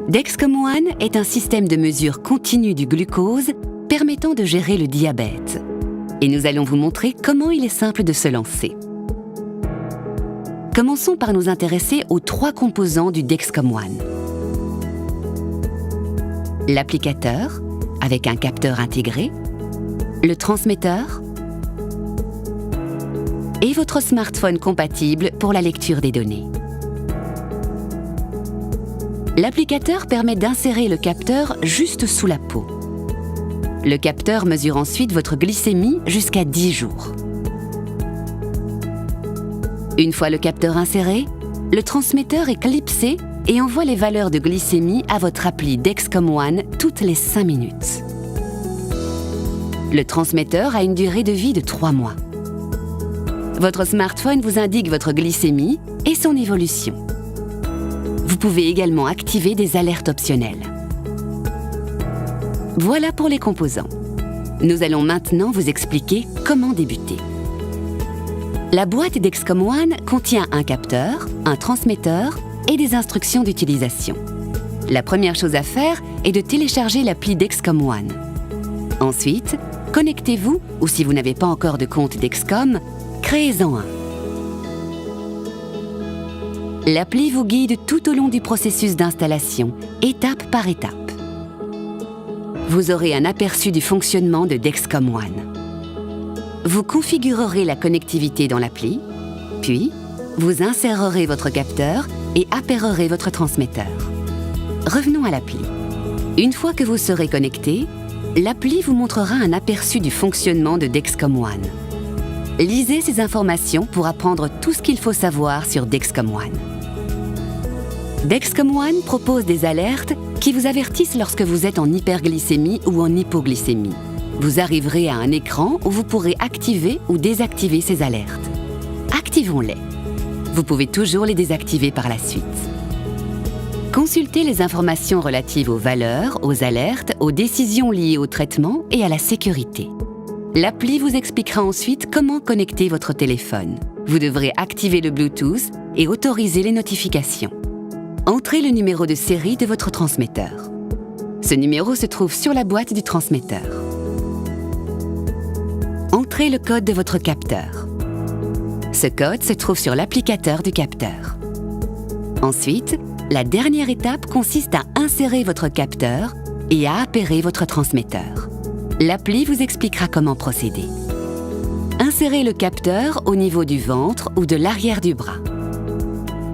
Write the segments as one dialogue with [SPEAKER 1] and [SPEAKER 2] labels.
[SPEAKER 1] Dexcom ONE est un système de mesure continue du glucose permettant de gérer le diabète. Et nous allons vous montrer comment il est simple de se lancer. Commençons par nous intéresser aux 3 composants du Dexcom ONE. L'applicateur, avec un capteur intégré, le transmetteur et votre smartphone compatible pour la lecture des données. L'applicateur permet d'insérer le capteur juste sous la peau. Le capteur mesure ensuite votre glycémie jusqu'à 10 jours. Une fois le capteur inséré, le transmetteur est clipsé et envoie les valeurs de glycémie à votre appli Dexcom ONE toutes les 5 minutes. Le transmetteur a une durée de vie de 3 mois. Votre smartphone vous indique votre glycémie et son évolution. Vous pouvez également activer des alertes optionnelles. Voilà pour les composants. Nous allons maintenant vous expliquer comment débuter. La boîte Dexcom ONE contient un capteur, un transmetteur et des instructions d'utilisation. La première chose à faire est de télécharger l'appli Dexcom ONE. Ensuite, connectez-vous ou si vous n'avez pas encore de compte Dexcom, créez-en un. L'appli vous guide tout au long du processus d'installation, étape par étape. Vous aurez un aperçu du fonctionnement de Dexcom ONE. Vous configurerez la connectivité dans l'appli, puis vous insérerez votre capteur et appairerez votre transmetteur. Revenons à l'appli. Une fois que vous serez connecté, l'appli vous montrera un aperçu du fonctionnement de Dexcom ONE. Lisez ces informations pour apprendre tout ce qu'il faut savoir sur Dexcom ONE. Dexcom ONE propose des alertes qui vous avertissent lorsque vous êtes en hyperglycémie ou en hypoglycémie. Vous arriverez à un écran où vous pourrez activer ou désactiver ces alertes. Activons-les. Vous pouvez toujours les désactiver par la suite. Consultez les informations relatives aux valeurs, aux alertes, aux décisions liées au traitement et à la sécurité. L'appli vous expliquera ensuite comment connecter votre téléphone. Vous devrez activer le Bluetooth et autoriser les notifications. Entrez le numéro de série de votre transmetteur. Ce numéro se trouve sur la boîte du transmetteur. Entrez le code de votre capteur. Ce code se trouve sur l'applicateur du capteur. Ensuite, la dernière étape consiste à insérer votre capteur et à appairer votre transmetteur. L'appli vous expliquera comment procéder. Insérez le capteur au niveau du ventre ou de l'arrière du bras.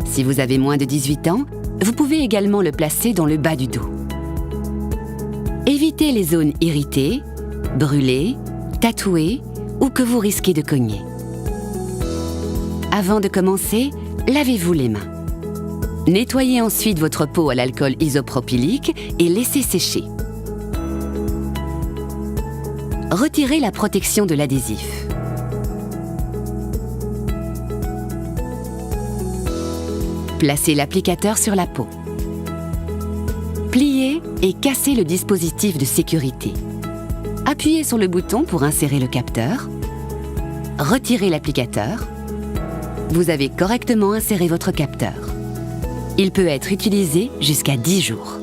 [SPEAKER 1] Si vous avez moins de 18 ans, vous pouvez également le placer dans le bas du dos. Évitez les zones irritées, brûlées, tatouées ou que vous risquez de cogner. Avant de commencer, lavez-vous les mains. Nettoyez ensuite votre peau à l'alcool isopropylique et laissez sécher. Retirez la protection de l'adhésif. Placez l'applicateur sur la peau. Pliez et cassez le dispositif de sécurité. Appuyez sur le bouton pour insérer le capteur. Retirez l'applicateur. Vous avez correctement inséré votre capteur. Il peut être utilisé jusqu'à 10 jours.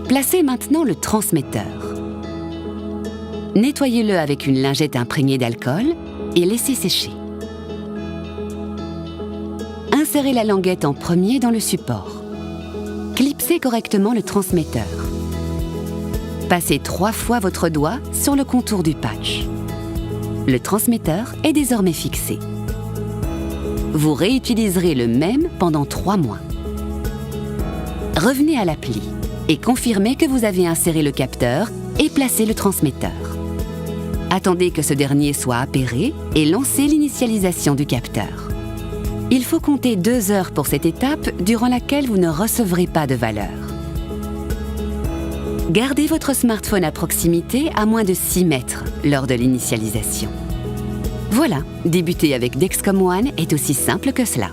[SPEAKER 1] Placez maintenant le transmetteur. Nettoyez-le avec une lingette imprégnée d'alcool et laissez sécher. Insérez la languette en premier dans le support. Clipsez correctement le transmetteur. Passez 3 fois votre doigt sur le contour du patch. Le transmetteur est désormais fixé. Vous réutiliserez le même pendant 3 mois. Revenez à l'appli et confirmez que vous avez inséré le capteur et placé le transmetteur. Attendez que ce dernier soit appairé et lancez l'initialisation du capteur. Il faut compter 2 heures pour cette étape durant laquelle vous ne recevrez pas de valeur. Gardez votre smartphone à proximité à moins de 6 mètres lors de l'initialisation. Voilà, débuter avec Dexcom ONE est aussi simple que cela.